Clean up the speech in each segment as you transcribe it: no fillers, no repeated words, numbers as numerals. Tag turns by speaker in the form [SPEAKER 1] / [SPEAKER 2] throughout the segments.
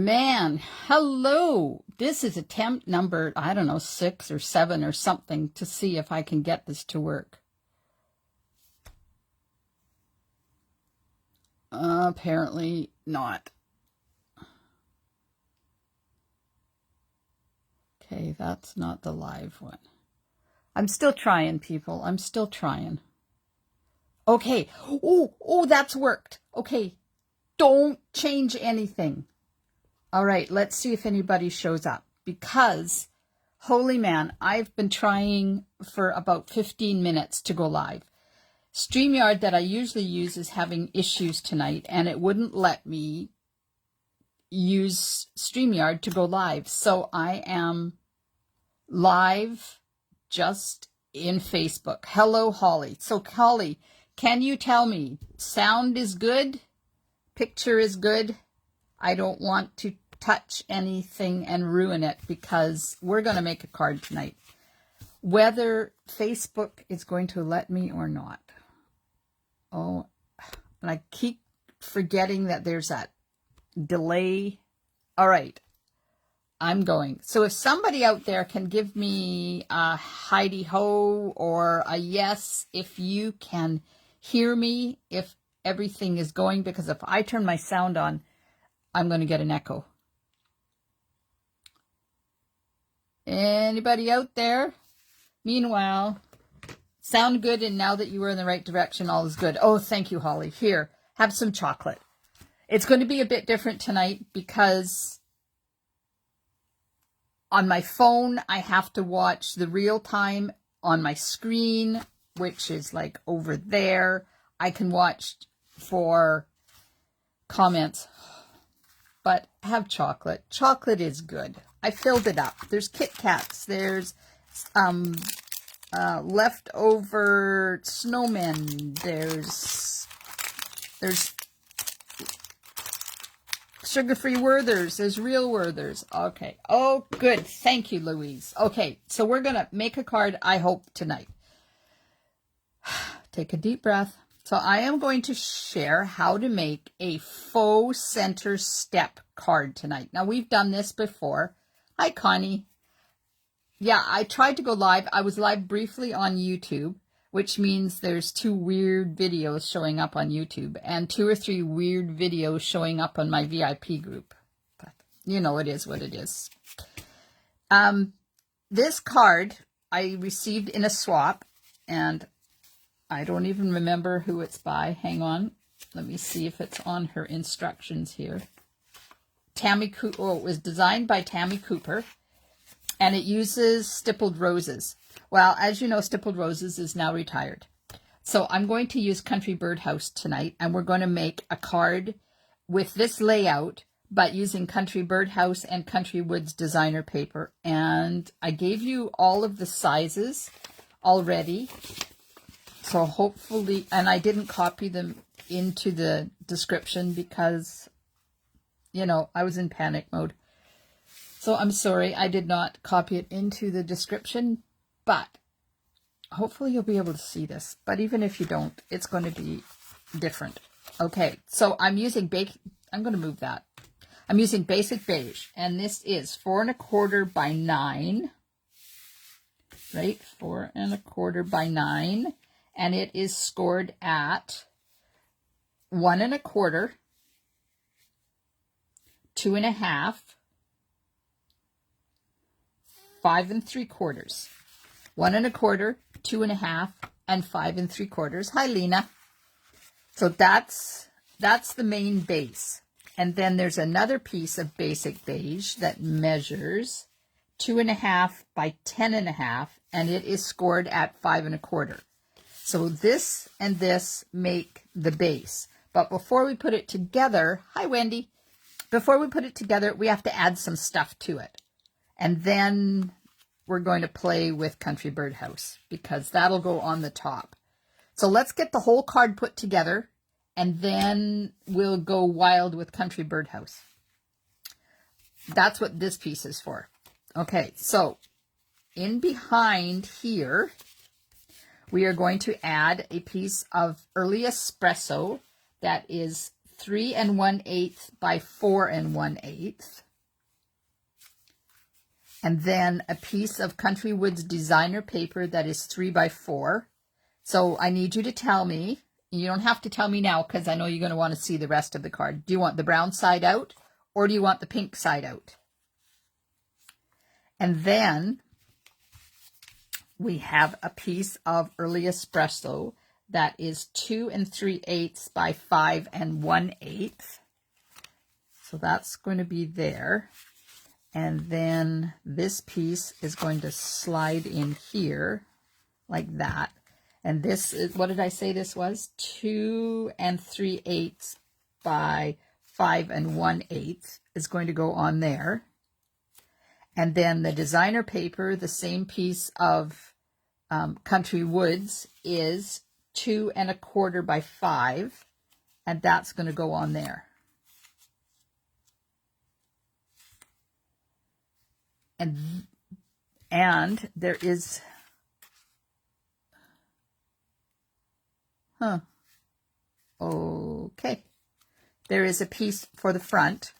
[SPEAKER 1] man, hello. This is attempt number, I don't know, 6 or 7 or something to see if I can get this to work. Apparently not. Okay, that's not the live one. I'm still trying, people. I'm still trying. Okay. Oh, that's worked. Okay. Don't change anything. All right, let's see if anybody shows up. Because, holy man, I've been trying for about 15 minutes to go live. StreamYard that I usually use is having issues tonight, and it wouldn't let me use StreamYard to go live. So I am live just in Facebook. Hello, Holly. So, Holly, can you tell me, sound is good? Picture is good? I don't want to touch anything and ruin it because we're going to make a card tonight. Whether Facebook is going to let me or not. Oh, and I keep forgetting that there's that delay. All right, I'm going. So if somebody out there can give me a Heidi-ho or a yes, if you can hear me, if everything is going, because if I turn my sound on, I'm going to get an echo. Anybody out there? Meanwhile, sound good, and now that you were in the right direction, all is good. Oh, thank you, Holly. Here, have some chocolate. It's going to be a bit different tonight because on my phone, I have to watch the real time on my screen, which is like over there. I can watch for comments, but have chocolate. Chocolate is good. I filled it up. There's Kit Kats. There's leftover snowmen. There's sugar-free Werthers. There's real Werthers. Okay. Oh, good. Thank you, Louise. Okay, so we're going to make a card, I hope, tonight. Take a deep breath. So I am going to share how to make a faux center step card tonight. Now, we've done this before. Hi, Connie. Yeah, I tried to go live. I was live briefly on YouTube, which means there's 2 weird videos showing up on YouTube and 2 or 3 weird videos showing up on my VIP group. But, you know, it is what it is. This card I received in a swap, and I don't even remember who it's by. Hang on. Let me see if it's on her instructions here. Tammy Cooper. Oh, it was designed by Tammy Cooper, and it uses stippled roses. Well, as you know, stippled roses is now retired. So I'm going to use Country Birdhouse tonight, and we're going to make a card with this layout, but using Country Birdhouse and Country Woods designer paper. And I gave you all of the sizes already. So hopefully, and I didn't copy them into the description because, you know, I was in panic mode. So I'm sorry, I did not copy it into the description, but hopefully you'll be able to see this. But even if you don't, it's going to be different. Okay, so I'm using I'm going to move that. I'm using Basic Beige, and this is 4 1/4 by 9, right? 4 1/4 by 9. And it is scored at 1 1/4, 2 1/2, 5 3/4. 1 1/4, 2 1/2, and 5 3/4. Hi, Lena. So that's the main base. And then there's another piece of Basic Beige that measures 2 1/2 by 10 1/2, and it is scored at 5 1/4. So this and this make the base. But before we put it together, hi Wendy, before we put it together, we have to add some stuff to it. And then we're going to play with Country Birdhouse because that'll go on the top. So let's get the whole card put together and then we'll go wild with Country Birdhouse. That's what this piece is for. Okay, so in behind here, we are going to add a piece of early espresso that is 3 1/8 by 4 1/8. And then a piece of Country Woods designer paper that is 3 by 4. So I need you to tell me, you don't have to tell me now because I know you're going to want to see the rest of the card. Do you want the brown side out or do you want the pink side out? And then we have a piece of early espresso that is 2 3/8 by 5 1/8. So that's going to be there. And then this piece is going to slide in here like that. And this is, what did I say this was? 2 3/8 by 5 1/8 is going to go on there. And then the designer paper, the same piece of Country Woods, is 2 1/4 by 5, and that's going to go on there. And there is, okay, there is a piece for the front,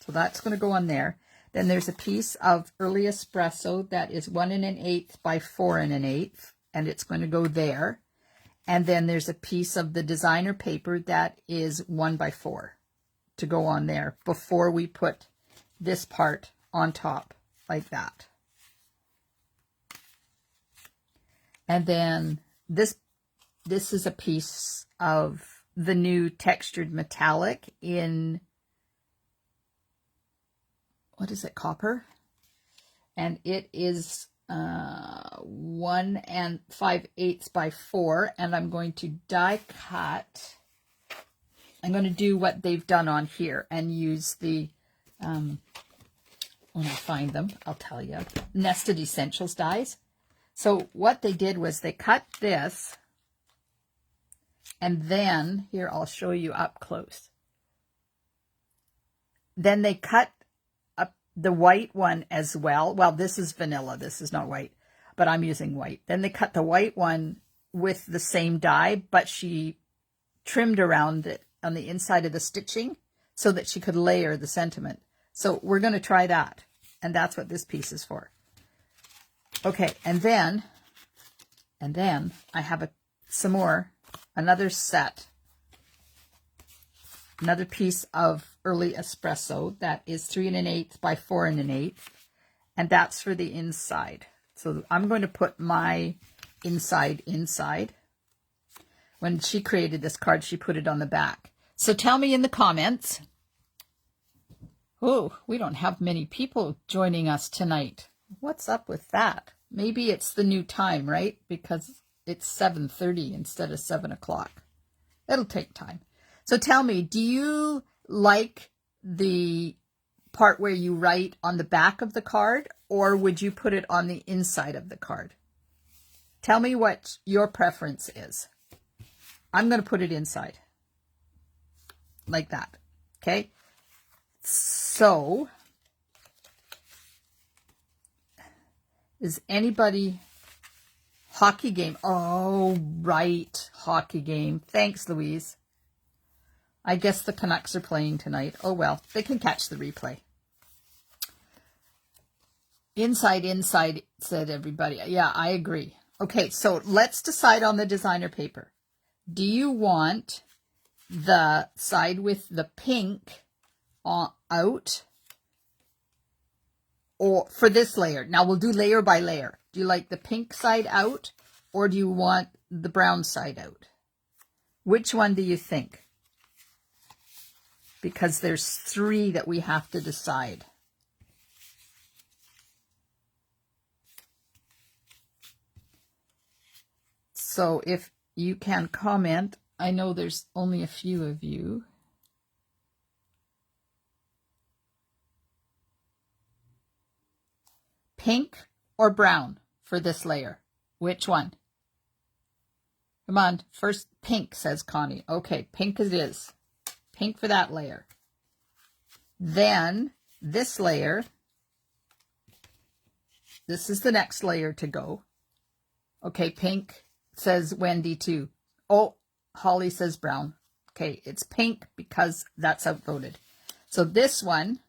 [SPEAKER 1] so that's going to go on there. Then there's a piece of early espresso that is 1 1/8 by 4 1/8, and it's going to go there. And then there's a piece of the designer paper that is 1 by 4 to go on there before we put this part on top like that. And then this is a piece of the new textured metallic in, what is it, copper? And it is 1 5/8 by 4, and I'm going to die cut. I'm going to do what they've done on here and use the, when I find them, I'll tell you, Nested Essentials dies. So what they did was they cut this, and then, here, I'll show you up close. Then they cut up the white one as well. Well, this is vanilla. This is not white, but I'm using white. Then they cut the white one with the same die, but she trimmed around it on the inside of the stitching so that she could layer the sentiment. So we're going to try that, and that's what this piece is for. Okay, and then I have another set, another piece of early espresso that is 3 1/8 by 4 1/8, and that's for the inside. So I'm going to put my inside. When she created this card, she put it on the back. So tell me in the comments. Oh, we don't have many people joining us tonight. What's up with that? Maybe it's the new time, right? Because it's 7:30 instead of 7 o'clock. It'll take time. So tell me, do you like the part where you write on the back of the card, or would you put it on the inside of the card? Tell me what your preference is. I'm going to put it inside. Like that. Okay? So, is anybody... Hockey game. Oh, right. Hockey game. Thanks, Louise. I guess the Canucks are playing tonight. Oh, well. They can catch the replay. Inside, said everybody. Yeah, I agree. Okay, so let's decide on the designer paper. Do you want the side with the pink out, or for this layer? Now we'll do layer by layer. Do you like the pink side out, or do you want the brown side out? Which one do you think? Because there's 3 that we have to decide. So if you can comment, I know there's only a few of you. Pink or brown for this layer? Which one? Come on, first pink, says Connie. Okay, pink it is. Pink for that layer. Then this layer, this is the next layer to go. Okay, pink, says Wendy too. Oh, Holly says brown. Okay, it's pink because that's outvoted. So this one,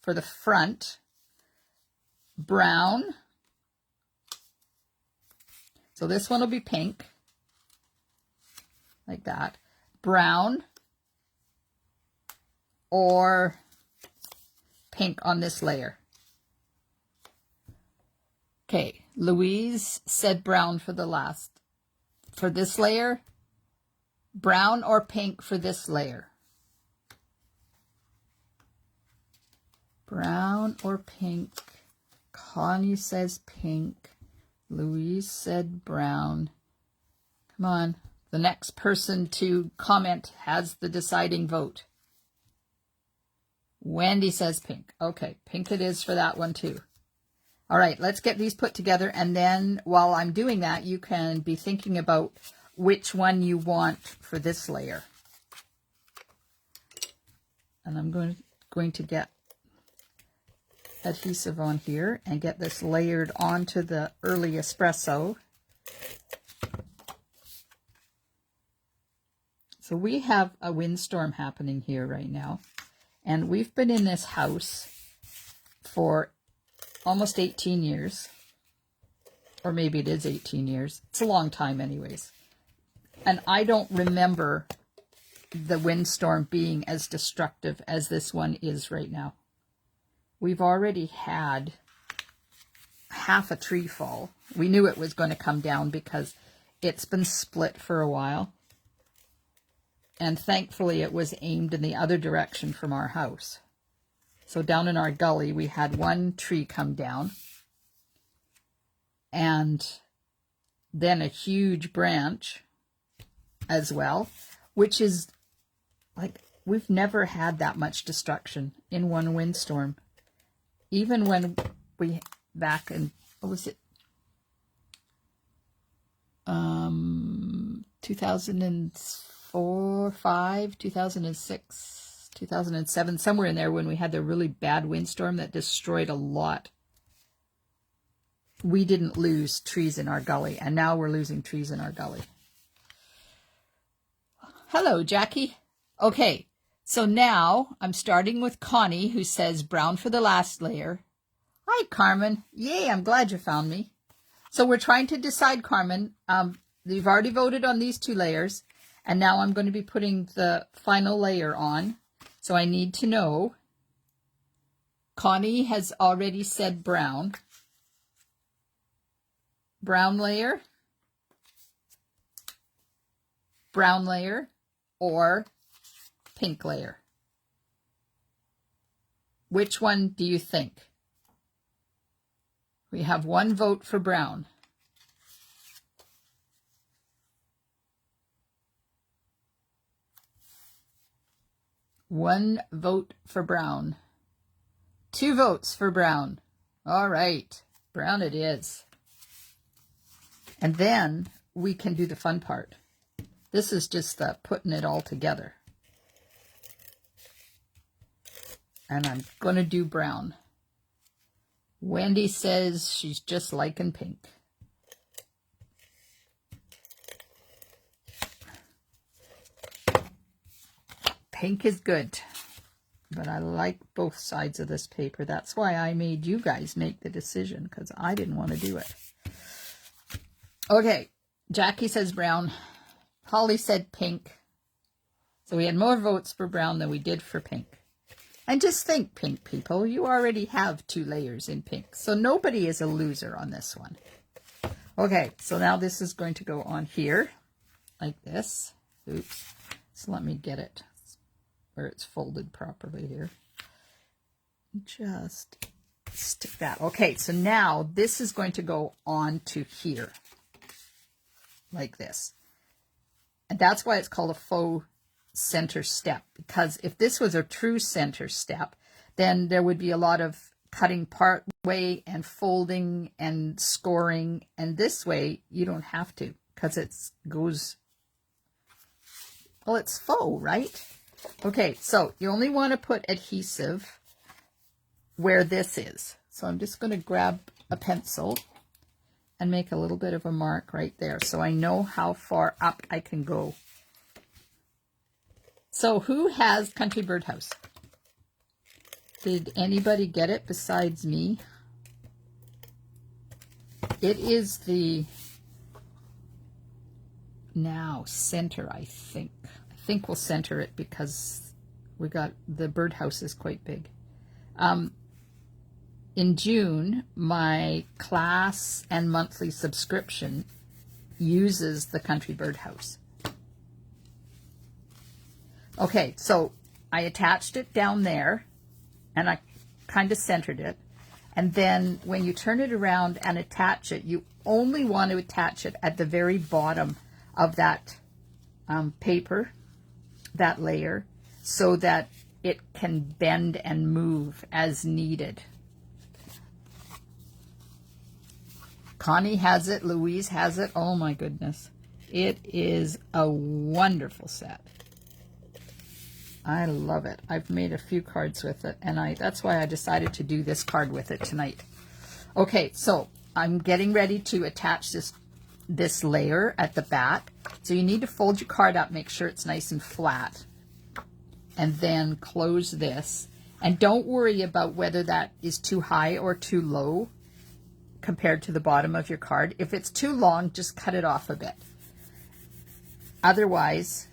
[SPEAKER 1] for the front, brown. So this one will be pink, like that. Brown or pink on this layer. Okay, Louise said brown for this layer. Brown or pink for this layer. Brown or pink. Connie says pink. Louise said brown. Come on. The next person to comment has the deciding vote. Wendy says pink. Okay, pink it is for that one too. All right, let's get these put together. And then while I'm doing that, you can be thinking about which one you want for this layer. And I'm going to get adhesive on here and get this layered onto the early espresso. So we have a windstorm happening here right now, and we've been in this house for almost 18 years, or maybe it is 18 years. It's a long time anyways. And I don't remember the windstorm being as destructive as this one is right now. We've already had half a tree fall. We knew it was going to come down because it's been split for a while. And thankfully it was aimed in the other direction from our house. So down in our gully, we had one tree come down. And then a huge branch as well, which is like, we've never had that much destruction in one windstorm. Even when we, back in, what was it? 2004, 5, 2006, 2007, somewhere in there when we had the really bad windstorm that destroyed a lot. We didn't lose trees in our gully, and now we're losing trees in our gully. Hello, Jackie. Okay, so now I'm starting with Connie, who says brown for the last layer. Hi, Carmen. Yay, I'm glad you found me. So we're trying to decide, Carmen. You've already voted on these two layers, and now I'm going to be putting the final layer on. So I need to know. Connie has already said brown. Brown layer, or pink layer. Which one do you think? We have one vote for brown. One vote for brown. 2 votes for brown. All right, brown it is. And then we can do the fun part. This is just putting it all together. And I'm going to do brown. Wendy says she's just liking pink. Pink is good, but I like both sides of this paper. That's why I made you guys make the decision, because I didn't want to do it. Okay, Jackie says brown. Holly said pink. So we had more votes for brown than we did for pink. And just think, pink people, you already have 2 layers in pink. So nobody is a loser on this one. Okay, so now this is going to go on here, like this. Oops. So let me get it where it's folded properly here. Just stick that. Okay, so now this is going to go on to here, like this. And that's why it's called a faux center step, because if this was a true center step, then there would be a lot of cutting part way and folding and scoring, and this way you don't have to, because it goes, well, it's faux, right? Okay, so you only want to put adhesive where this is. So I'm just going to grab a pencil and make a little bit of a mark right there so I know how far up I can go. So who has Country Birdhouse? Did anybody get it besides me? It is the now center, I think. I think we'll center it because we got the birdhouse is quite big. In June, my class and monthly subscription uses the Country Birdhouse. Okay, so I attached it down there and I kind of centered it. And then when you turn it around and attach it, you only want to attach it at the very bottom of that paper, that layer, so that it can bend and move as needed. Connie has it, Louise has it. Oh my goodness. It is a wonderful set. I love it. I've made a few cards with it, and that's why I decided to do this card with it tonight. Okay, so I'm getting ready to attach this layer at the back. So you need to fold your card up, make sure it's nice and flat, and then close this. And don't worry about whether that is too high or too low compared to the bottom of your card. If it's too long, just cut it off a bit. Otherwise,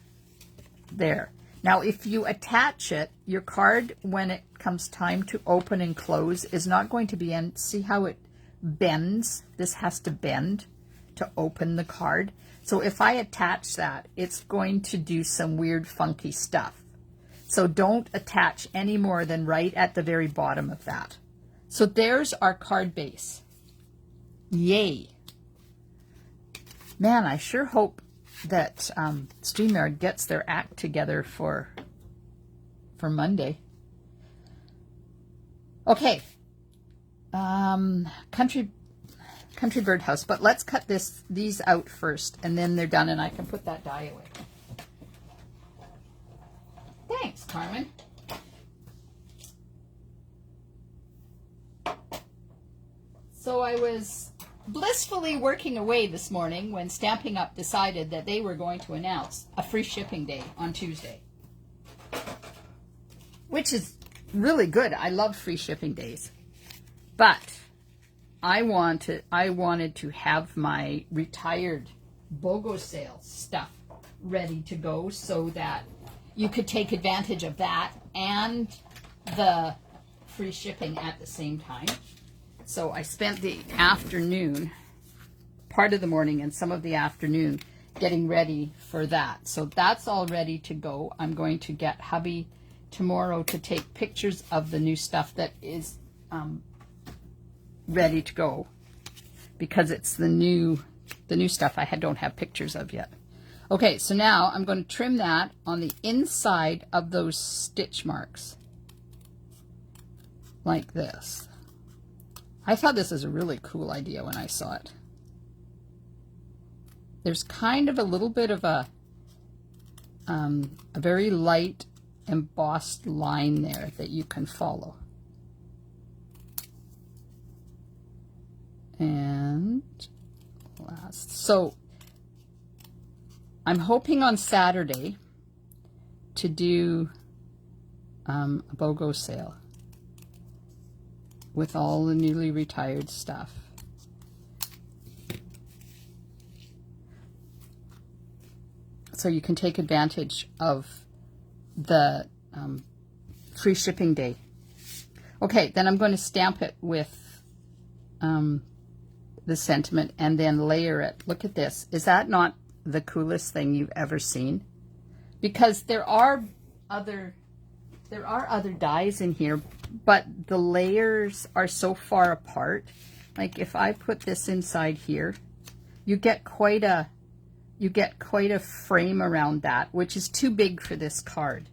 [SPEAKER 1] there. Now, if you attach it, your card, when it comes time to open and close, is not going to be in. See how it bends? This has to bend to open the card. So if I attach that, it's going to do some weird, funky stuff. So don't attach any more than right at the very bottom of that. So there's our card base. Yay. Man, I sure hope that StreamYard gets their act together for Monday. Okay. Country Birdhouse, but let's cut these out first, and then they're done, and I can put that die away. Thanks, Carmen. So I was blissfully working away this morning when Stampin' Up! Decided that they were going to announce a free shipping day on Tuesday, which is really good. I love free shipping days, but I wanted to have my retired BOGO sale stuff ready to go so that you could take advantage of that and the free shipping at the same time. So I spent the afternoon, part of the morning and some of the afternoon, getting ready for that. So that's all ready to go. I'm going to get hubby tomorrow to take pictures of the new stuff that is ready to go, because it's the new stuff I don't have pictures of yet. Okay, so now I'm going to trim that on the inside of those stitch marks like this. I thought this was a really cool idea when I saw it. There's kind of a little bit of a very light embossed line there that you can follow. And last, so I'm hoping on Saturday to do a BOGO sale with all the newly retired stuff. So you can take advantage of the free shipping day. Okay, then I'm going to stamp it with the sentiment and then layer it. Look at this. Is that not the coolest thing you've ever seen? Because there are other dies in here, but the layers are so far apart. Like if I put this inside here, you get quite a frame around that, which is too big for this card.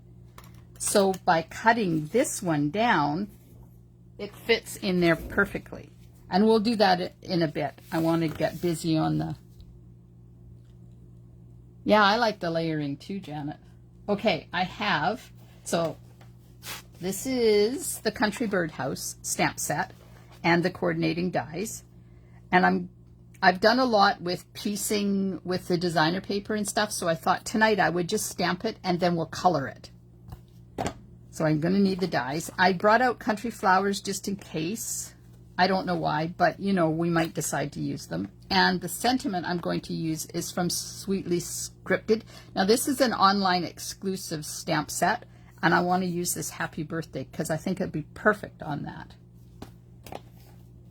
[SPEAKER 1] So by cutting this one down, it fits in there perfectly. And we'll do that in a bit. I want to get busy on the... Yeah, I like the layering too, Janet. Okay, I have... So this is the Country Birdhouse stamp set and the coordinating dies. And I've done a lot with piecing with the designer paper and stuff, so I thought tonight I would just stamp it and then we'll color it. So I'm going to need the dies. I brought out Country Flowers just in case. I don't know why, but you know, we might decide to use them. And the sentiment I'm going to use is from Sweetly Scripted. Now this is an online exclusive stamp set, and I want to use this Happy Birthday because I think it'd be perfect on that.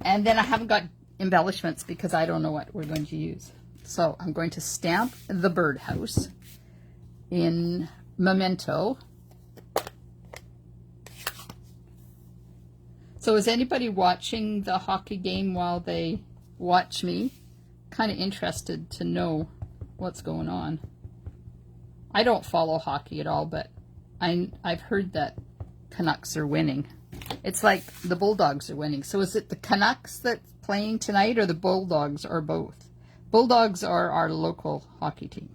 [SPEAKER 1] And then I haven't got embellishments because I don't know what we're going to use. So I'm going to stamp the birdhouse in Memento. So is anybody watching the hockey game while they watch me? Kind of interested to know what's going on. I don't follow hockey at all, but I've heard that Canucks are winning. It's like the Bulldogs are winning. So is it the Canucks that's playing tonight or the Bulldogs or both? Bulldogs are our local hockey team.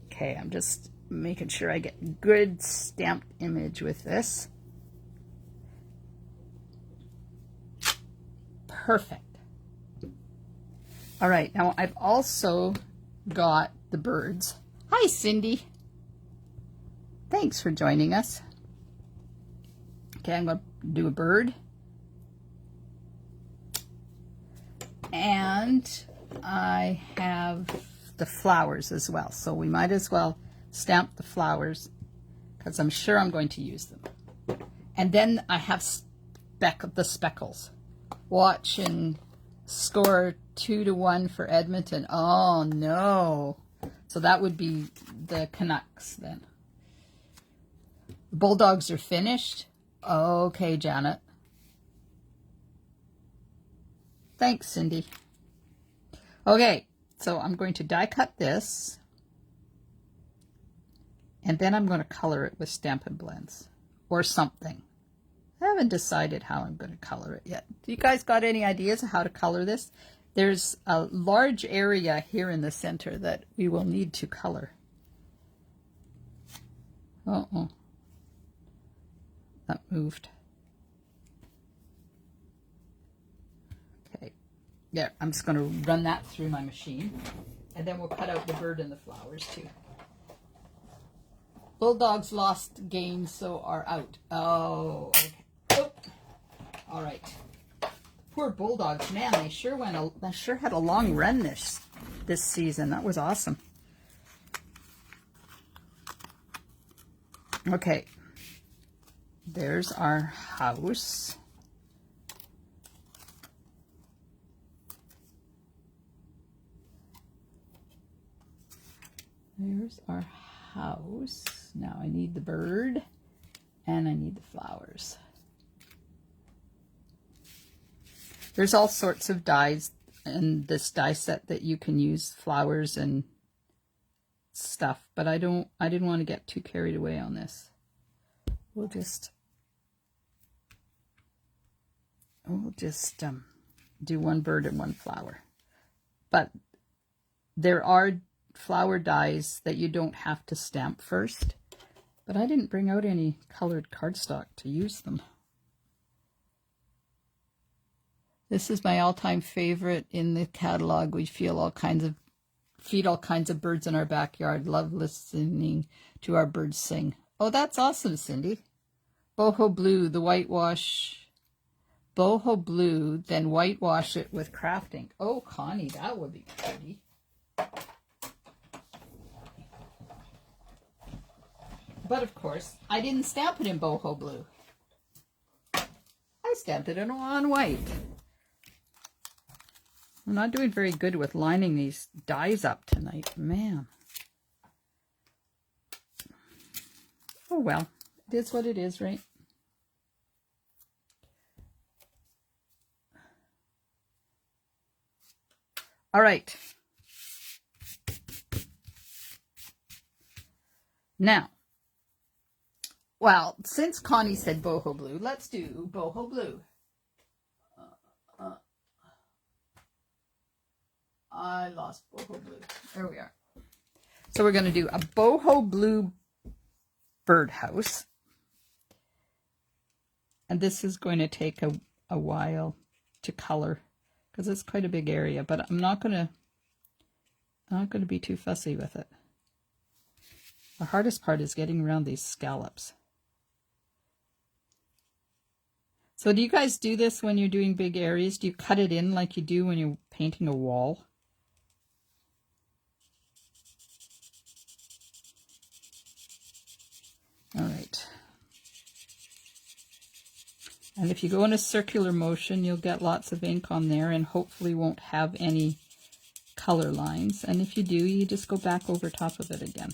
[SPEAKER 1] Okay, I'm just making sure I get good stamped image with this. Perfect. All right, now I've also got the birds. Hi, Cindy. Thanks for joining us. Okay, I'm going to do a bird. And I have the flowers as well. So we might as well stamp the flowers because I'm sure I'm going to use them. And then I have the speckles. Watch and score 2-1 for Edmonton. Oh no. So that would be the Canucks then. The Bulldogs are finished. Okay, Janet. Thanks, Cindy. Okay, so I'm going to die cut this. And then I'm going to color it with Stampin' Blends or something. I haven't decided how I'm going to color it yet. Do you guys got any ideas of how to color this? There's a large area here in the center that we will need to color. Uh-oh. That moved. Okay. Yeah, I'm just going to run that through my machine. And then we'll cut out the bird and the flowers too. Bulldogs lost games, so are out. Oh, okay. Oh. All right. Poor Bulldogs, man, they sure had a long run this season. That was awesome. Okay. There's our house. There's our house. Now I need the bird and I need the flowers. There's all sorts of dies in this die set that you can use, flowers and stuff, but I didn't want to get too carried away on this. We'll just do one bird and one flower. But there are flower dies that you don't have to stamp first, but I didn't bring out any colored cardstock to use them. This is my all-time favorite in the catalog. We feed all kinds of birds in our backyard. Love listening to our birds sing. Oh, that's awesome, Cindy. Boho blue, the whitewash. Boho blue, then whitewash it with crafting. Oh, Connie, that would be pretty. But of course, I didn't stamp it in boho blue. I stamped it on white. I'm not doing very good with lining these dies up tonight, man. Oh well, it is what it is, right? All right. Now, well, since Connie said boho blue, let's do boho blue. I lost boho blue. There we are. So we're going to do a boho blue birdhouse. And this is going to take a while to color because it's quite a big area, but I'm not gonna be too fussy with it. The hardest part is getting around these scallops. So do you guys do this when you're doing big areas? Do you cut it in like you do when you're painting a wall? All right. And if you go in a circular motion, you'll get lots of ink on there and hopefully won't have any color lines. And if you do, you just go back over top of it again.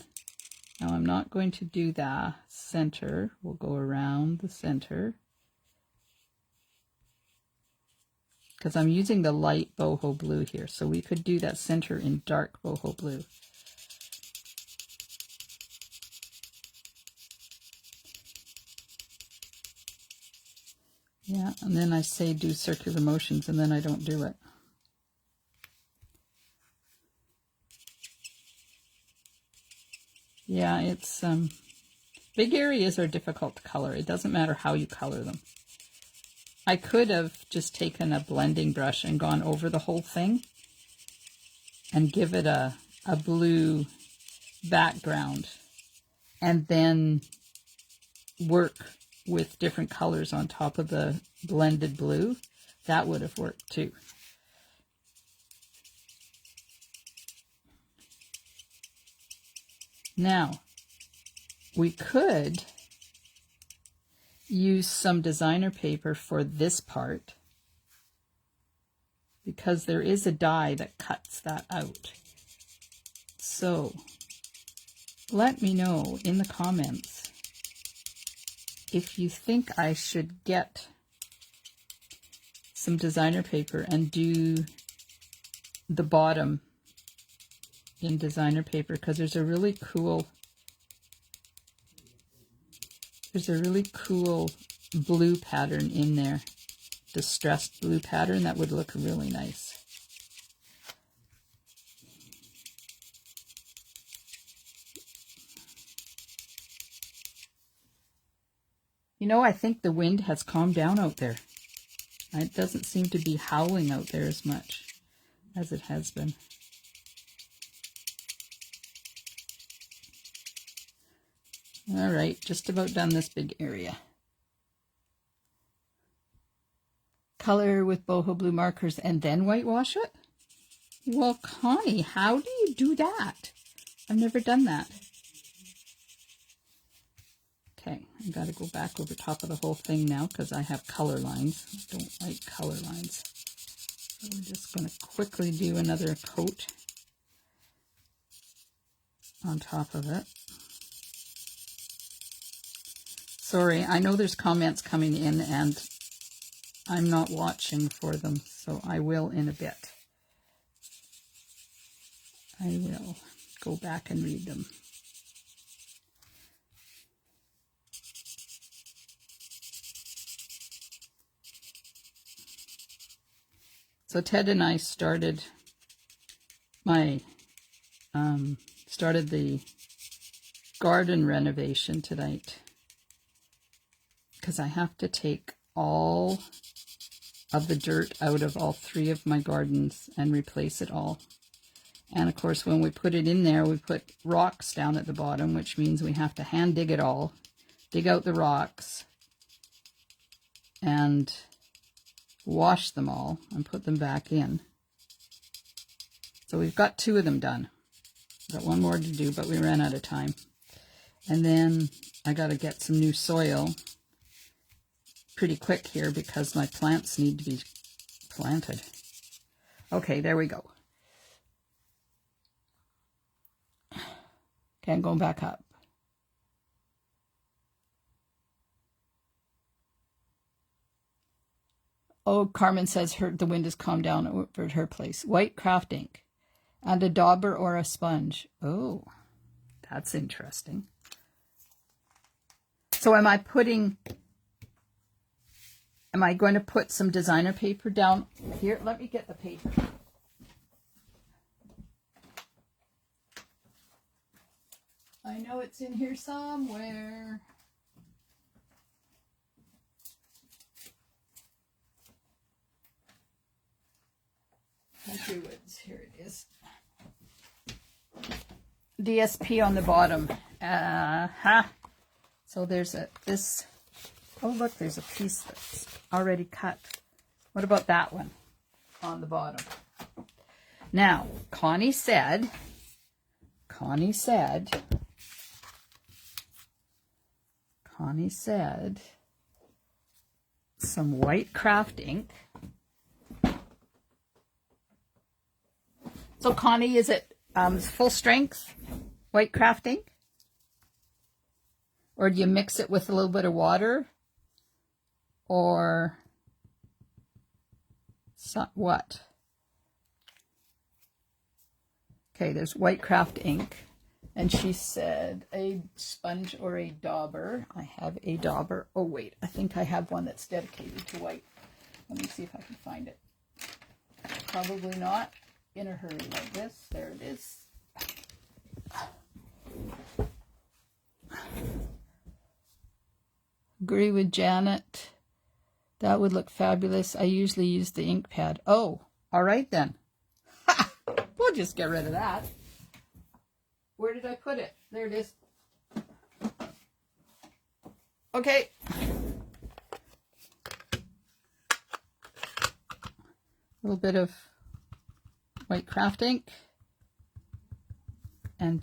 [SPEAKER 1] Now I'm not going to do the center. We'll go around the center, because I'm using the light boho blue here. So we could do that center in dark boho blue. Yeah, and then I say do circular motions, and then I don't do it. Yeah, it's, big areas are difficult to color. It doesn't matter how you color them. I could have just taken a blending brush and gone over the whole thing and give it a blue background and then work with different colors on top of the blended blue. That would have worked too. Now, we could use some designer paper for this part because there is a die that cuts that out. So let me know in the comments if you think I should get some designer paper and do the bottom in designer paper, because there's a really cool blue pattern in there, distressed blue pattern that would look really nice. You know, I think the wind has calmed down out there. It doesn't seem to be howling out there as much as it has been. All right, just about done this big area. Color with boho blue markers and then whitewash it? Well, Connie, how do you do that? I've never done that. Okay, I got to go back over top of the whole thing now because I have color lines. I don't like color lines. So we're just going to quickly do another coat on top of it. Sorry, I know there's comments coming in and I'm not watching for them, so I will in a bit. I will go back and read them. So Ted and I started the garden renovation tonight because I have to take all of the dirt out of all 3 of my gardens and replace it all. And of course, when we put it in there, we put rocks down at the bottom, which means we have to hand dig it all, dig out the rocks, and wash them all and put them back in. So we've got 2 of them done. Got 1 more to do, but we ran out of time. And then I got to get some new soil pretty quick here because my plants need to be planted. Okay, there we go. Okay, I'm going back up. Oh, Carmen says the wind has calmed down over at her place. White craft ink and a dauber or a sponge. Oh, that's interesting. So am I going to put some designer paper down here? Let me get the paper. I know it's in here somewhere. Country Woods. Here it is. DSP on the bottom. So there's this. Oh, look, there's a piece that's already cut. What about that one on the bottom? Now, Connie said, some white craft ink. So Connie, is it full strength white craft ink? Or do you mix it with a little bit of water? Or what? Okay, there's white craft ink. And she said a sponge or a dauber. I have a dauber. Oh, wait. I think I have one that's dedicated to white. Let me see if I can find it. Probably not in a hurry like this. There it is. Agree with Janet. That would look fabulous. I usually use the ink pad. Oh, all right then. We'll just get rid of that. Where did I put it? There it is. Okay. A little bit of white craft ink and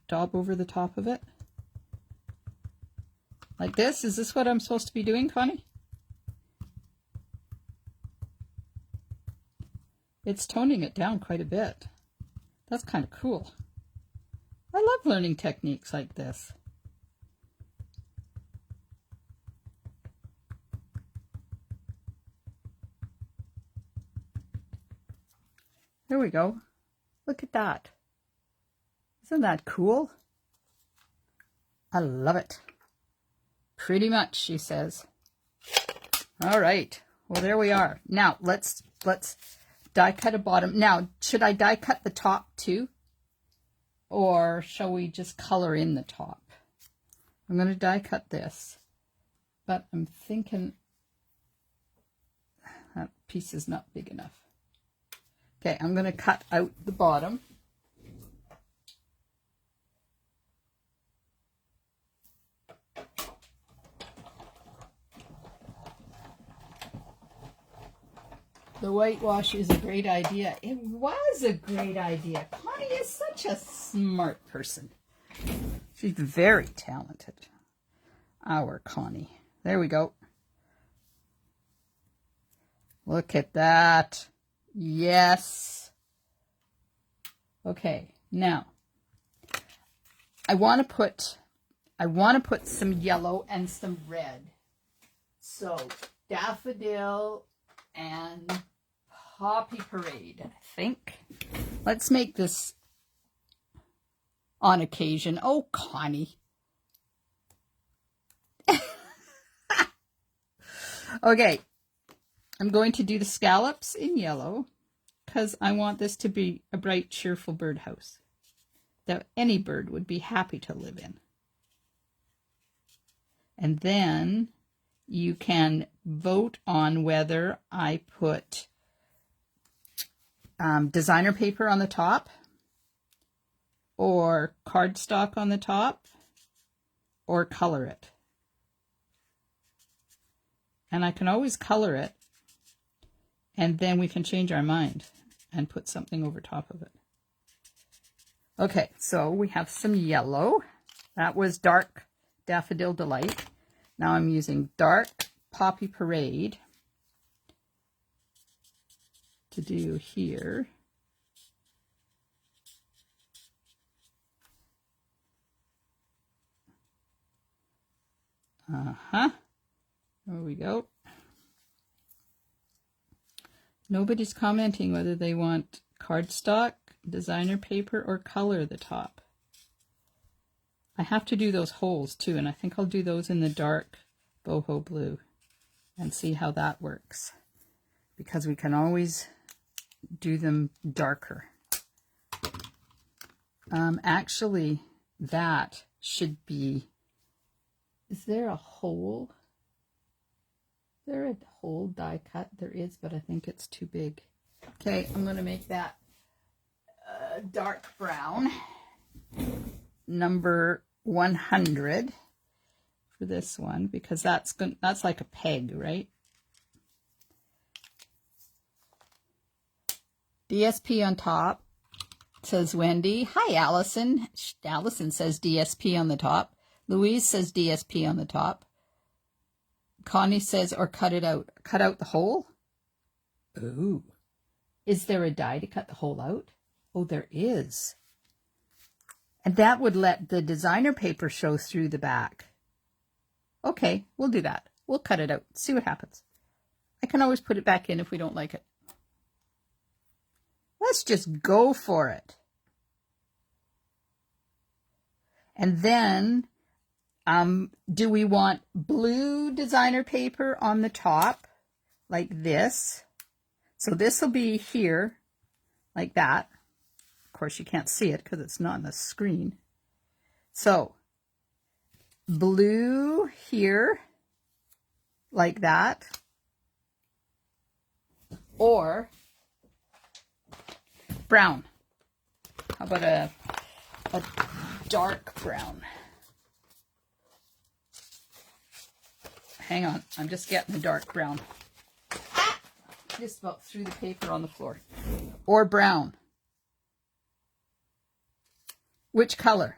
[SPEAKER 1] daub over the top of it. Like this? Is this what I'm supposed to be doing, Connie? It's toning it down quite a bit. That's kind of cool. I love learning techniques like this. There we go. Look at that. Isn't that cool? I love it. Pretty much, she says. All right. Well, there we are. Now, let's die cut a bottom. Now, should I die cut the top too? Or shall we just color in the top? I'm going to die cut this. But I'm thinking that piece is not big enough. Okay, I'm going to cut out the bottom. The whitewash is a great idea. It was a great idea. Connie is such a smart person. She's very talented. Our Connie. There we go. Look at that. Yes. Okay, now I want to put some yellow and some red. So daffodil and poppy parade, I think. Let's make this on occasion. Oh, Connie. Okay, I'm going to do the scallops in yellow because I want this to be a bright, cheerful birdhouse that any bird would be happy to live in. And then you can vote on whether I put designer paper on the top or cardstock on the top or color it. And I can always color it and then we can change our mind and put something over top of it. Okay, so we have some yellow. That was dark Daffodil Delight. Now I'm using dark Poppy Parade to do here. There we go. Nobody's commenting whether they want cardstock, designer paper, or color the top. I have to do those holes too, and I think I'll do those in the dark boho blue and see how that works, because we can always do them darker. Actually, that should be, is there a hole? Is there a hole die cut? There is, but I think it's too big. Okay, I'm going to make that dark brown, number 100 for this one, because that's like a peg, right? DSP on top, says Wendy. Hi, Allison. Allison says DSP on the top. Louise says DSP on the top. Connie says, or cut it out. Cut out the hole? Ooh. Is there a die to cut the hole out? Oh, there is. And that would let the designer paper show through the back. Okay, we'll do that. We'll cut it out. See what happens. I can always put it back in if we don't like it. Let's just go for it. And then, do we want blue designer paper on the top, like this? So this will be here, like that. Of course, you can't see it because it's not on the screen. So, blue here, like that. Or brown. How about a dark brown? Hang on, I'm just getting a dark brown. Ah! Just about threw the paper on the floor. Or brown. Which color?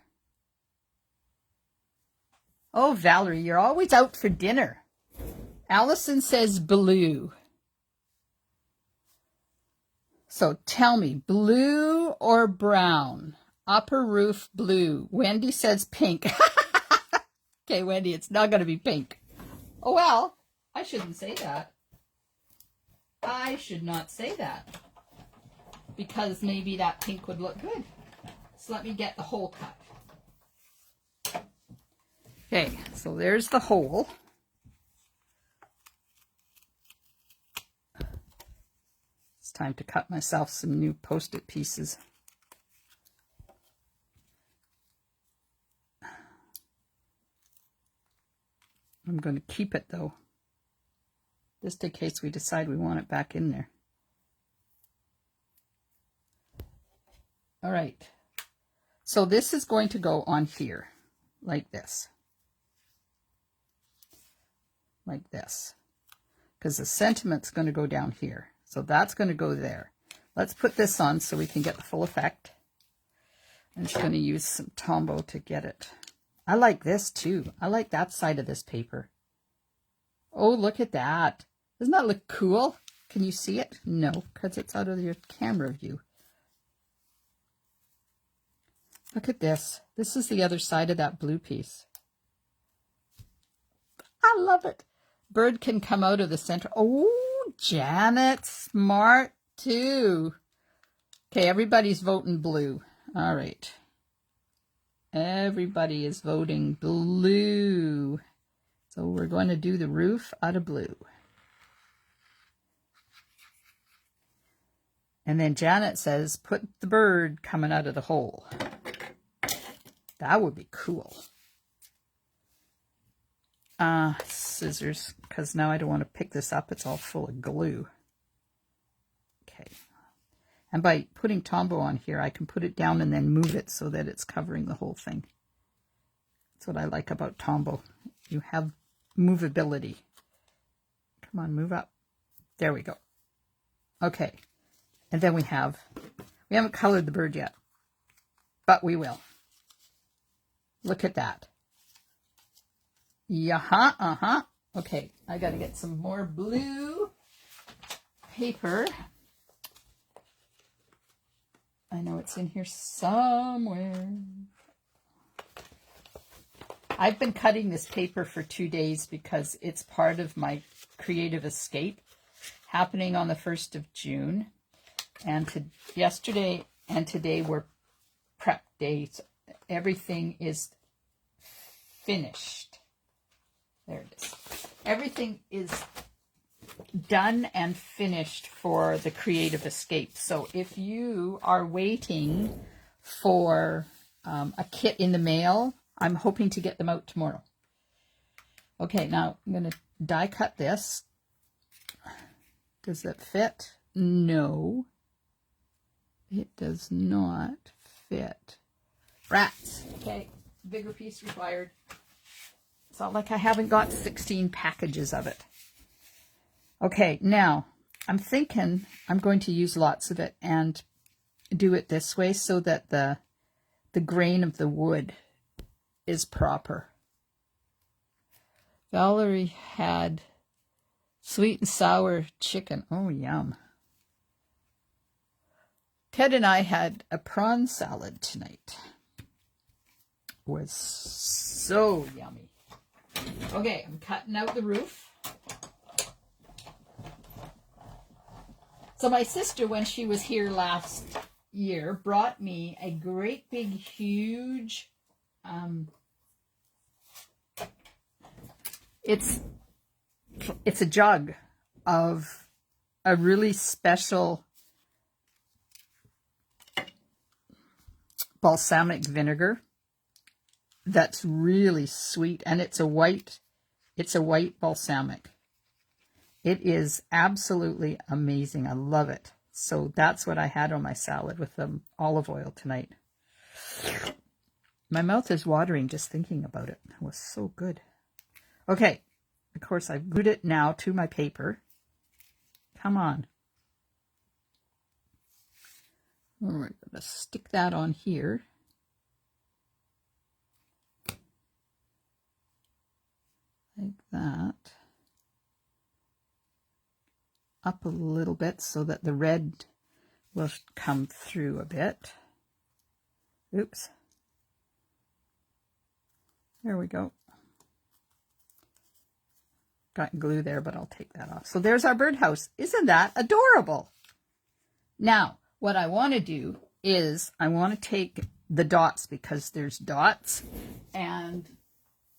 [SPEAKER 1] Oh, Valerie, you're always out for dinner. Allison says blue. So tell me, blue or brown? Upper roof blue. Wendy says pink. Okay, Wendy, it's not going to be pink. Oh, well, I shouldn't say that. I should not say that. Because maybe that pink would look good. So let me get the hole cut. Okay, so there's the hole. It's time to cut myself some new Post-it pieces. I'm going to keep it though, just in case we decide we want it back in there. All right, so this is going to go on here, like this, because the sentiment's going to go down here. So that's going to go there. Let's put this on so we can get the full effect. I'm just going to use some Tombow to get it. I like this too. I like that side of this paper. Oh, look at that. Doesn't that look cool? Can you see it? No, because it's out of your camera view. Look at this. This is the other side of that blue piece. I love it. Bird can come out of the center. Oh, Janet, smart too. Okay, everybody's voting blue. All right. Everybody is voting blue. So we're going to do the roof out of blue. And then Janet says, put the bird coming out of the hole. That would be cool. Scissors, because now I don't want to pick this up. It's all full of glue. Okay. And by putting Tombow on here, I can put it down and then move it so that it's covering the whole thing. That's what I like about Tombow. You have movability. Come on, move up. There we go. Okay. And then we haven't colored the bird yet, but we will. Look at that. Yeah, Okay, I got to get some more blue paper. I know it's in here somewhere. I've been cutting this paper for 2 days because it's part of my creative escape happening on the 1st of June. And yesterday and today were prep days. Everything is finished. There it is. Everything is done and finished for the creative escape. So if you are waiting for a kit in the mail, I'm hoping to get them out tomorrow. Okay, now I'm going to die cut this. Does it fit? No, it does not fit. Rats. Okay, bigger piece required. It's not like I haven't got 16 packages of it. Okay, now I'm thinking I'm going to use lots of it and do it this way so that the grain of the wood is proper. Valerie had sweet and sour chicken. Oh, yum. Ted and I had a prawn salad tonight. It was so yummy. Okay, I'm cutting out the roof. So my sister, when she was here last year, brought me a great big huge it's a jug of a really special balsamic vinegar that's really sweet, and it's a white balsamic. It is absolutely amazing. I love it. So that's what I had on my salad with the olive oil tonight. My mouth is watering just thinking about it. It was so good. Okay, of course I've glued it now to my paper. Come on. We're going to stick that on here. Like that. Up a little bit so that the red will come through a bit. Oops. There we go. Got glue there, but I'll take that off. So there's our birdhouse. Isn't that adorable? Now, what I want to do is I want to take the dots, because there's dots, and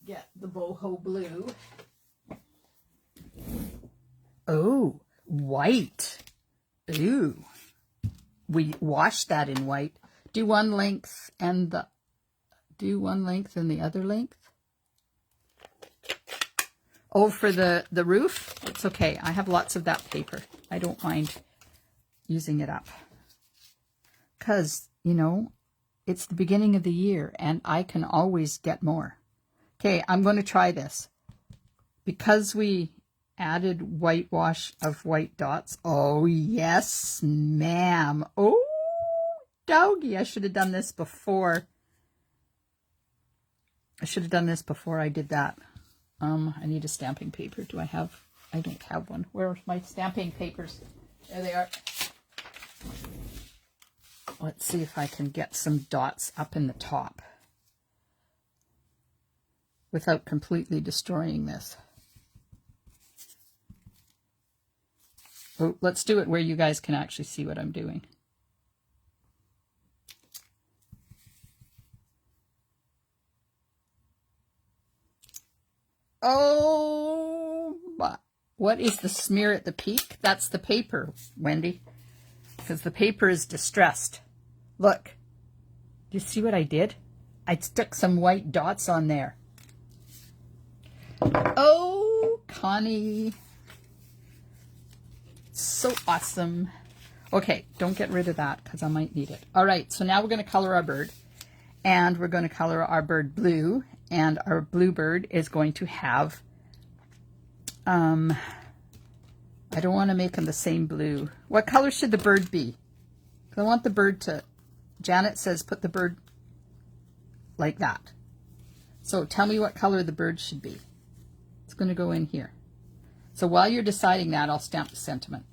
[SPEAKER 1] get the boho blue. Oh, white. Ooh. We washed that in white. Do one length and the other length. Oh, for the roof? It's okay. I have lots of that paper. I don't mind using it up. Because, you know, it's the beginning of the year and I can always get more. Okay, I'm going to try this. Because we added whitewash of white dots. Oh, yes, ma'am. Oh, doggy. I should have done this before. I did that. I need a stamping paper. Do I have? I don't have one. Where are my stamping papers? There they are. Let's see if I can get some dots up in the top without completely destroying this. Oh, let's do it where you guys can actually see what I'm doing. Oh, what is the smear at the peak? That's the paper, Wendy, because the paper is distressed. Look, do you see what I did? I stuck some white dots on there. Oh, Connie. So awesome. Okay, don't get rid of that because I might need it. All right, so now we're going to color our bird. And we're going to color our bird blue. And our blue bird is going to have, I don't want to make them the same blue. What color should the bird be? Because I want the bird to, Janet says put the bird like that. So tell me what color the bird should be. It's going to go in here. So while you're deciding that, I'll stamp the sentiment.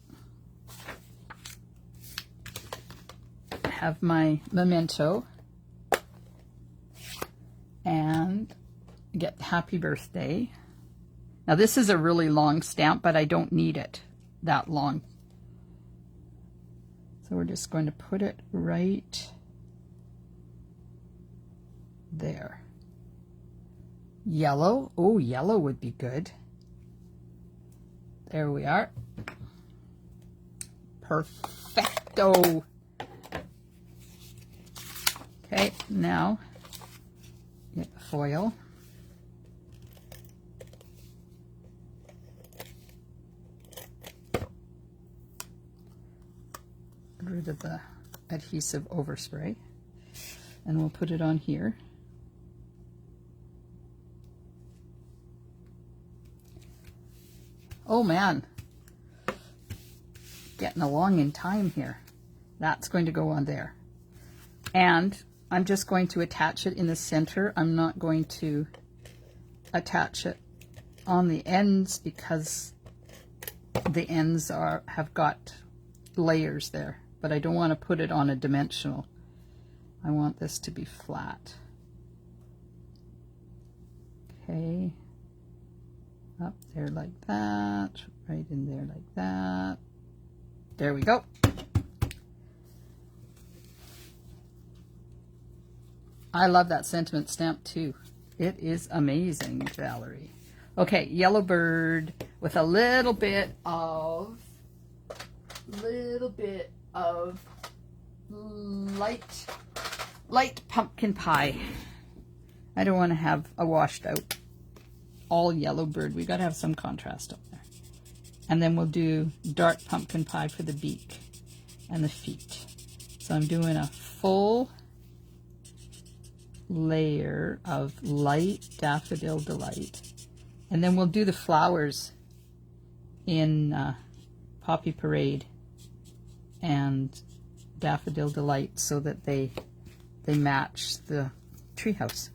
[SPEAKER 1] I have my memento. And get happy birthday. Now this is a really long stamp, but I don't need it that long. So we're just going to put it right there. Yellow. Oh, yellow would be good. There we are. Perfecto. Okay, now get the foil. rid of the adhesive overspray. And we'll put it on here. Oh man, getting along in time here. That's going to go on there. And I'm just going to attach it in the center. I'm not going to attach it on the ends because the ends have got layers there, but I don't want to put it on a dimensional. I want this to be flat. Okay, up there like that, right in there like that. There we go. I love that sentiment stamp too. It is amazing, Valerie. Okay, yellow bird with a little bit of light pumpkin pie. I don't want to have a washed out all yellow bird. We got to have some contrast on there. And then we'll do dark pumpkin pie for the beak and the feet. So I'm doing a full layer of light Daffodil Delight. And then we'll do the flowers in Poppy Parade and Daffodil Delight so that they match the treehouse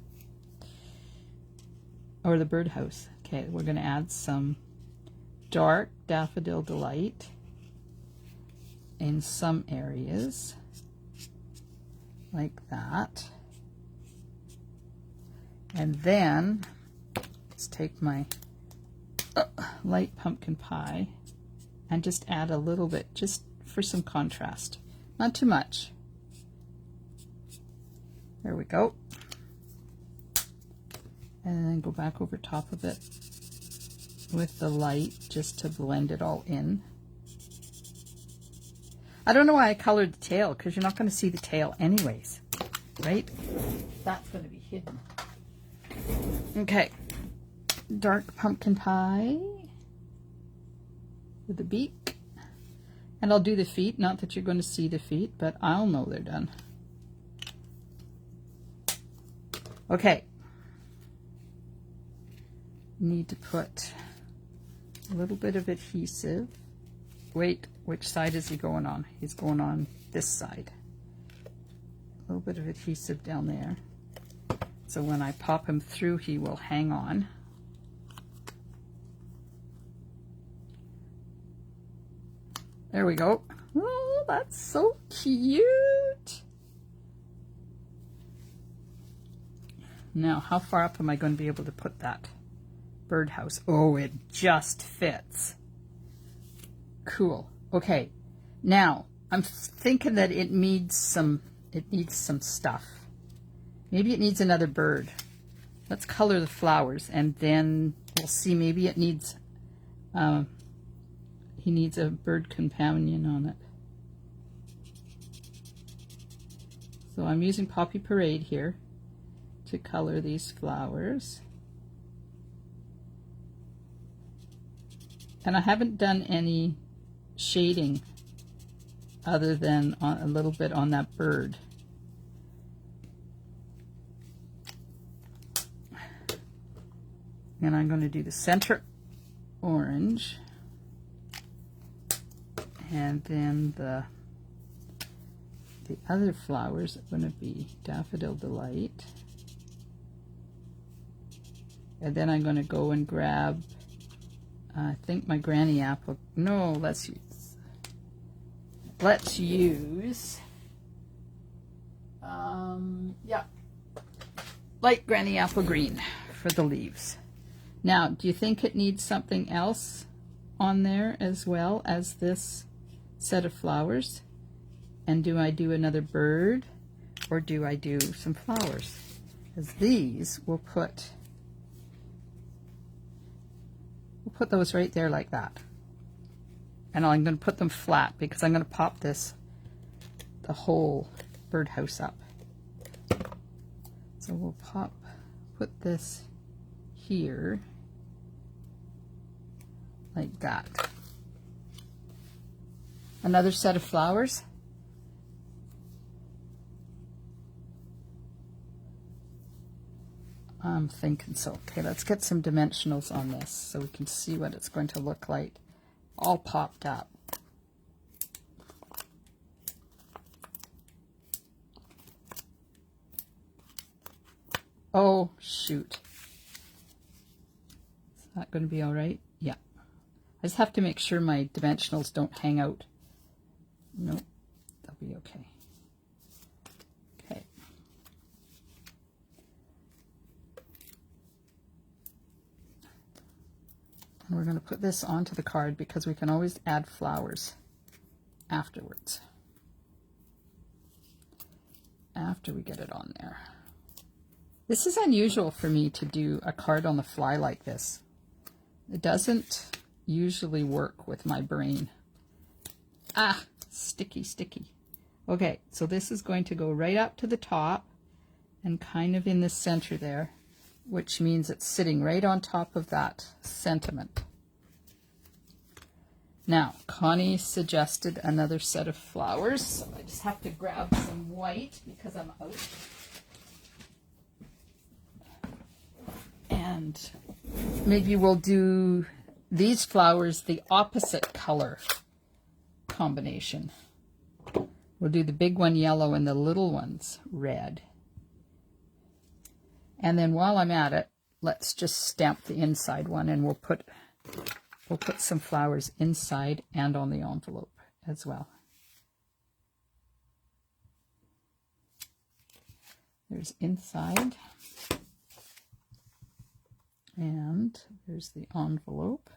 [SPEAKER 1] or the birdhouse. Okay, we're going to add some dark Daffodil Delight in some areas like that. And then let's take my light pumpkin pie and just add a little bit just for some contrast. Not too much. There we go. And then go back over top of it with the light just to blend it all in. I don't know why I colored the tail, because you're not going to see the tail anyways, right? That's going to be hidden. Okay, dark pumpkin pie with the beak. And I'll do the feet, not that you're going to see the feet, but I'll know they're done. Okay. Need to put a little bit of adhesive. Wait, which side is he going on? He's going on this side. A little bit of adhesive down there. So when I pop him through, he will hang on. There we go. Oh, that's so cute. Now, how far up am I going to be able to put that birdhouse? Oh, it just fits. Cool. Okay. Now, I'm thinking that it needs some stuff. Maybe it needs another bird. Let's color the flowers, and then we'll see. Maybe it needs, he needs a bird companion on it. So I'm using Poppy Parade here to color these flowers. And I haven't done any shading other than a little bit on that bird. And I'm going to do the center orange, and then the other flowers are going to be Daffodil Delight. And then I'm going to go and grab, I think my granny apple. No, let's use yeah, light granny apple green for the leaves. Now, do you think it needs something else on there as well as this set of flowers? And do I do another bird, or do I do some flowers? Because these we'll put those right there like that. And I'm going to put them flat because I'm going to pop the whole birdhouse up. So we'll put this here like that. Another set of flowers. I'm thinking so. Okay, let's get some dimensionals on this so we can see what it's going to look like all popped up. Oh, shoot. Is that going to be all right? Yeah. I just have to make sure my dimensionals don't hang out. Nope, they'll be okay. Okay. And we're going to put this onto the card because we can always add flowers afterwards. After we get it on there. This is unusual for me to do a card on the fly like this. It doesn't usually work with my brain. Ah, sticky, sticky. Okay, so this is going to go right up to the top and kind of in the center there, which means it's sitting right on top of that sentiment. Now, Connie suggested another set of flowers, so I just have to grab some white because I'm out. And maybe we'll do these flowers the opposite color combination. We'll do the big one yellow and the little ones red. And then while I'm at it, let's just stamp the inside one, and we'll put some flowers inside and on the envelope as well. There's inside. And there's the envelope.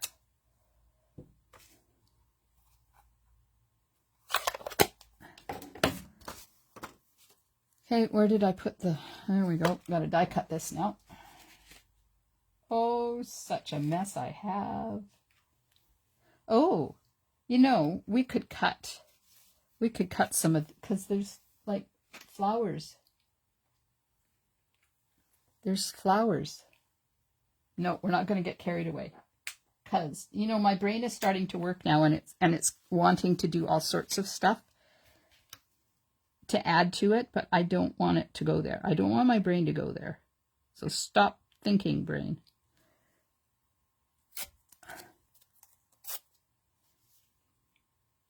[SPEAKER 1] Okay, where did I put the... There we go. Got to die cut this now. Oh, such a mess I have. Oh, you know, we could cut some of... Because there's, like, flowers. There's flowers. No, we're not going to get carried away, because, you know, my brain is starting to work now, and it's wanting to do all sorts of stuff to add to it, but I don't want it to go there. I don't want my brain to go there. So stop thinking, brain.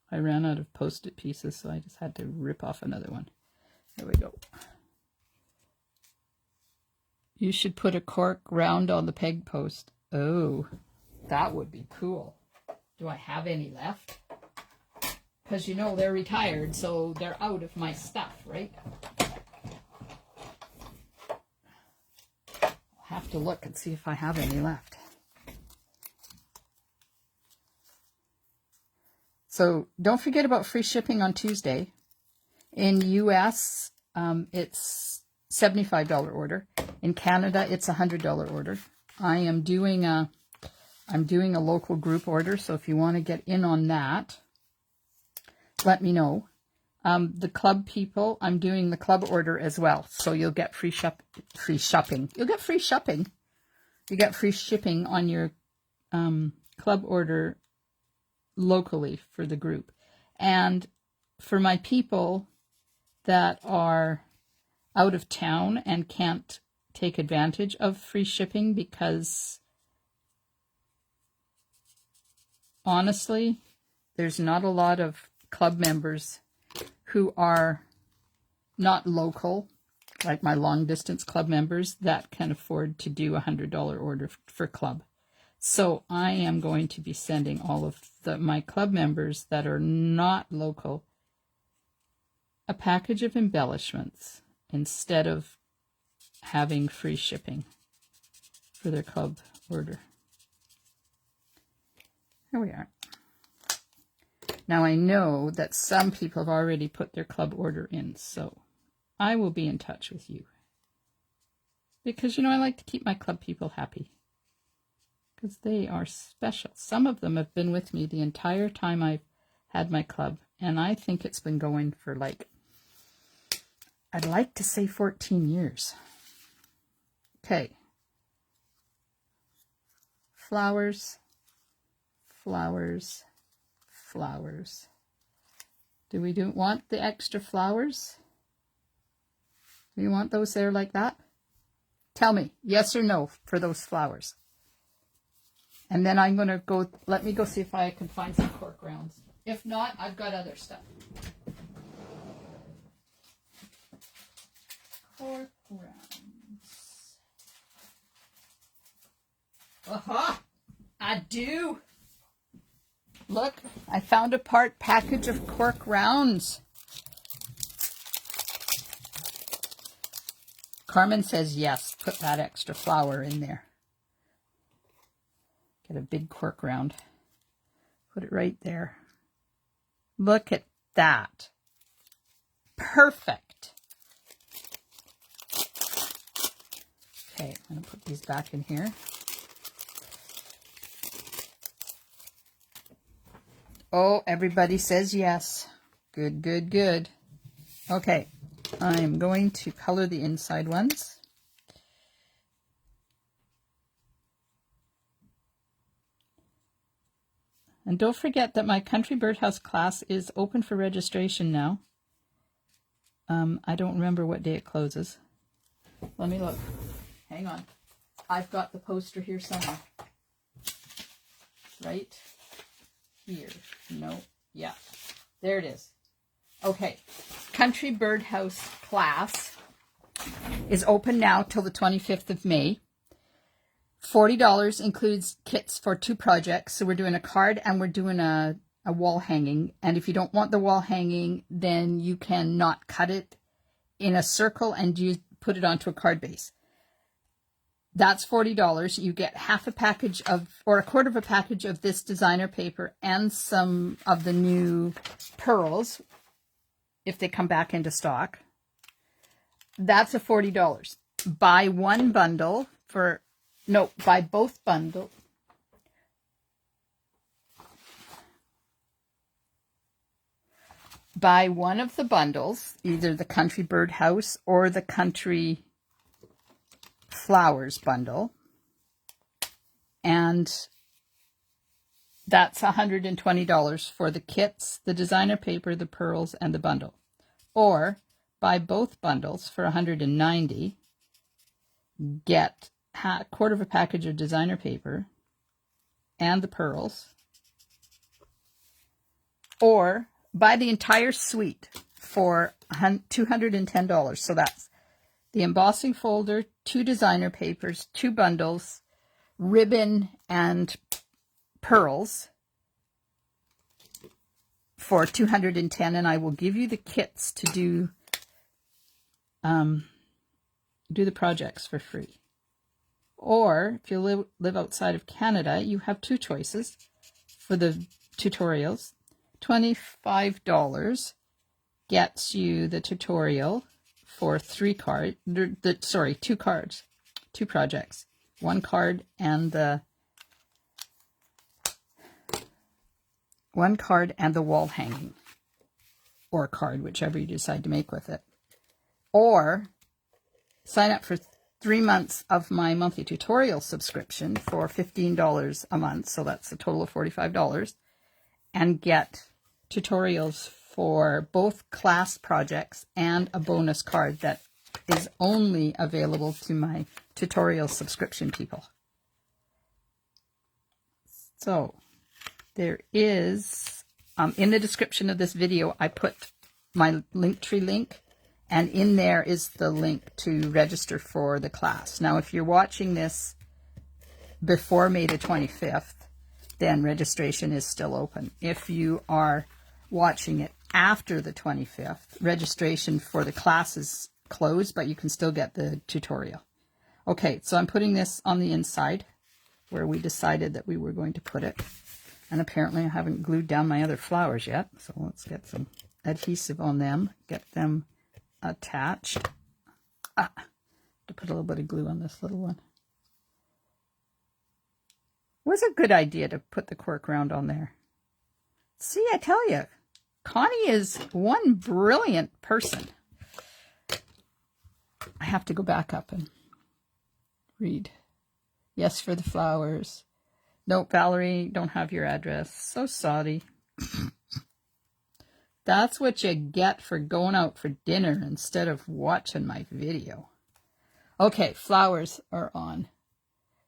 [SPEAKER 1] I ran out of Post-it pieces, so I just had to rip off another one. There we go. You should put a cork round on the peg post. Oh, that would be cool. Do I have any left? Because, you know, they're retired, so they're out of my stuff, right? I'll have to look and see if I have any left. So don't forget about free shipping on Tuesday. In US, it's $75 order. In Canada, it's a $100 order. I'm doing a local group order, so if you want to get in on that, let me know. The club people, I'm doing the club order as well, so you'll get free shopping. You'll get free shopping. You get free shipping on your club order locally for the group. And for my people that are out of town and can't take advantage of free shipping, because honestly, there's not a lot of club members who are not local, like my long distance club members, that can afford to do a $100 order for club. So I am going to be sending all of my club members that are not local a package of embellishments instead of having free shipping for their club order. Here we are. Now I know that some people have already put their club order in, so I will be in touch with you. Because, you know, I like to keep my club people happy. Because they are special. Some of them have been with me the entire time I've had my club. And I think it's been going for, like, I'd like to say 14 years. Okay. Flowers, flowers, flowers. Do we want the extra flowers? Do you want those there like that? Tell me, yes or no for those flowers. And then I'm going to go, let me go see if I can find some cork rounds. If not, I've got other stuff. Cork rounds. Aha! I do. Look, I found a package of cork rounds. Carmen says yes, put that extra flower in there. Get a big cork round. Put it right there. Look at that. Perfect. Okay, I'm going to put these back in here. Oh, everybody says yes. Good, good, good. Okay, I'm going to color the inside ones. And don't forget that my Country Birdhouse class is open for registration now. I don't remember what day it closes. Let me look. Hang on. I've got the poster here somewhere. Right here. No. Yeah. There it is. Okay. Country Birdhouse class is open now till the 25th of May. $40 includes kits for 2 projects. So we're doing a card and we're doing a wall hanging. And if you don't want the wall hanging, then you can not cut it in a circle and you put it onto a card base. That's $40. You get half a package of, or a quarter of a package of this designer paper and some of the new pearls if they come back into stock. That's a $40. Buy one bundle for, no, buy both bundles. Buy one of the bundles, either the Country Birdhouse or the Country Flowers bundle, and that's $120 for the kits, the designer paper, the pearls, and the bundle. Or buy both bundles for $190, get a quarter of a package of designer paper and the pearls, or buy the entire suite for $210. So that's the embossing folder, 2 designer papers, 2 bundles, ribbon, and pearls for $210, and I will give you the kits to do the projects for free. Or if you live outside of Canada, you have 2 choices for the tutorials. $25 gets you the tutorial for 2 cards, 2 projects, 1 card and the wall hanging, or card, whichever you decide to make with it. Or sign up for 3 months of my monthly tutorial subscription for $15 a month, so that's a total of $45, and get tutorials for both class projects and a bonus card that is only available to my tutorial subscription people. So there is, in the description of this video, I put my Linktree link, and in there is the link to register for the class. Now, if you're watching this before May the 25th, then registration is still open. If you are watching it after the 25th, registration for the class is closed, but you can still get the tutorial. Okay, so I'm putting this on the inside where we decided that we were going to put it. And apparently I haven't glued down my other flowers yet, so let's get some adhesive on them, get them attached. To put a little bit of glue on this little one. It was a good idea to put the cork round on there. See, I tell you, Connie is one brilliant person. I have to go back up and read. Yes for the flowers. Nope, Valerie, don't have your address. So sorry. That's what you get for going out for dinner instead of watching my video. Okay, flowers are on.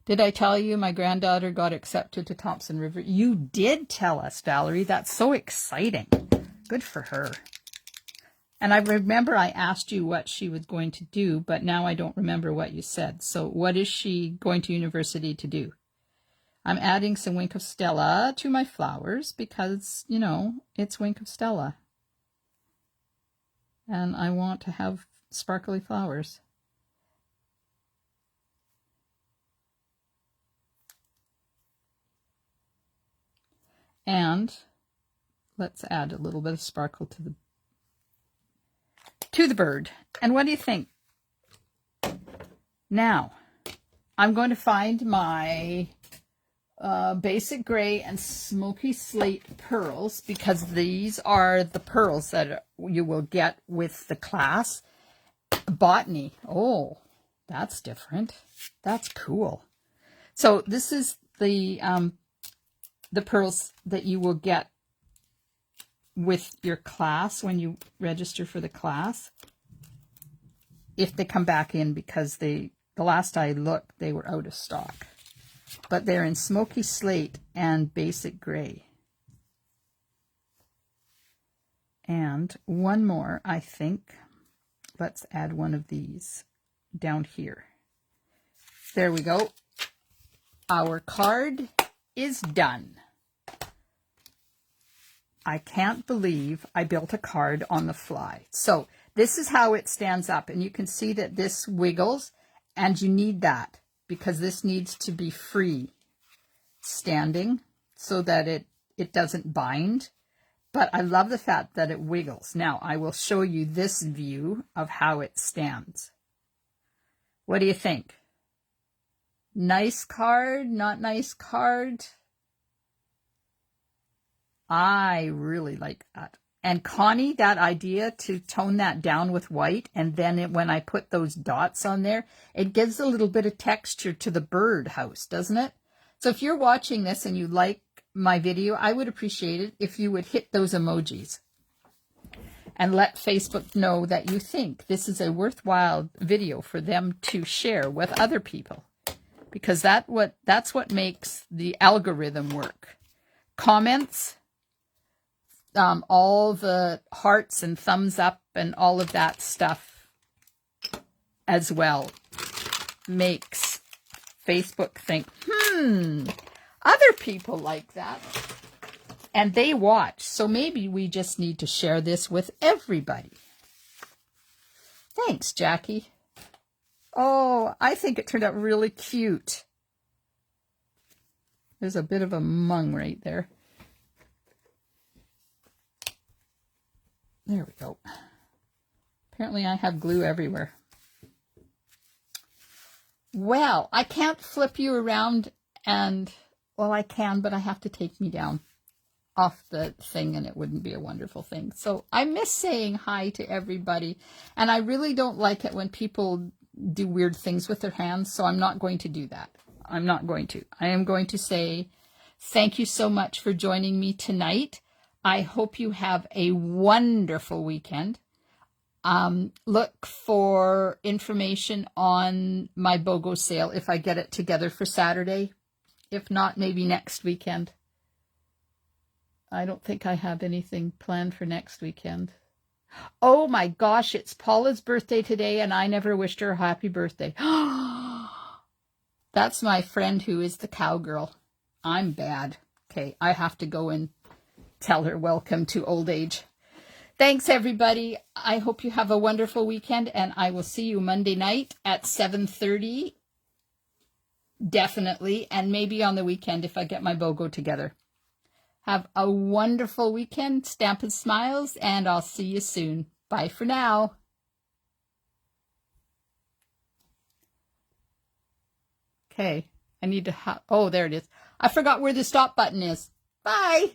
[SPEAKER 1] Did I tell you my granddaughter got accepted to Thompson River? You did tell us, Valerie. That's so exciting. Good for her. And I remember I asked you what she was going to do, but now I don't remember what you said. So what is she going to university to do? I'm adding some Wink of Stella to my flowers because, you know, it's Wink of Stella. And I want to have sparkly flowers. And let's add a little bit of sparkle to the bird. And what do you think? Now, I'm going to find my basic gray and smoky slate pearls, because these are the pearls that you will get with the class. Botany. Oh, that's different. That's cool. So this is the pearls that you will get with your class when you register for the class, if they come back in, because the last I looked, they were out of stock. But they're in smoky slate and basic gray. And one more, I think. Let's add one of these down here. There we go. Our card is done. I can't believe I built a card on the fly. So this is how it stands up. And you can see that this wiggles, and you need that because this needs to be free standing so that it doesn't bind. But I love the fact that it wiggles. Now I will show you this view of how it stands. What do you think? Nice card, not nice card? I really like that. And Connie, that idea to tone that down with white, and then when I put those dots on there, it gives a little bit of texture to the birdhouse, doesn't it? So if you're watching this and you like my video, I would appreciate it if you would hit those emojis and let Facebook know that you think this is a worthwhile video for them to share with other people, because that's what makes the algorithm work. Comments, all the hearts and thumbs up and all of that stuff as well makes Facebook think, other people like that. And they watch. So maybe we just need to share this with everybody. Thanks, Jackie. Oh, I think it turned out really cute. There's a bit of a mung right there. There we go. Apparently I have glue everywhere. Well, I can't flip you around and, well, I can, but I have to take me down off the thing and it wouldn't be a wonderful thing. So I miss saying hi to everybody. And I really don't like it when people do weird things with their hands. So I'm not going to do that. I'm not going to. I am going to say thank you so much for joining me tonight. I hope you have a wonderful weekend. Look for information on my BOGO sale if I get it together for Saturday. If not, maybe next weekend. I don't think I have anything planned for next weekend. Oh my gosh, it's Paula's birthday today and I never wished her a happy birthday. That's my friend who is the cowgirl. I'm bad. Okay, I have to go and tell her welcome to old age. Thanks, everybody. I hope you have a wonderful weekend, and I will see you Monday night at 7:30, definitely, and maybe on the weekend if I get my BOGO together. Have a wonderful weekend, Stampin' Smiles, and I'll see you soon. Bye for now. Okay, I need to oh, there it is. I forgot where the stop button is. Bye.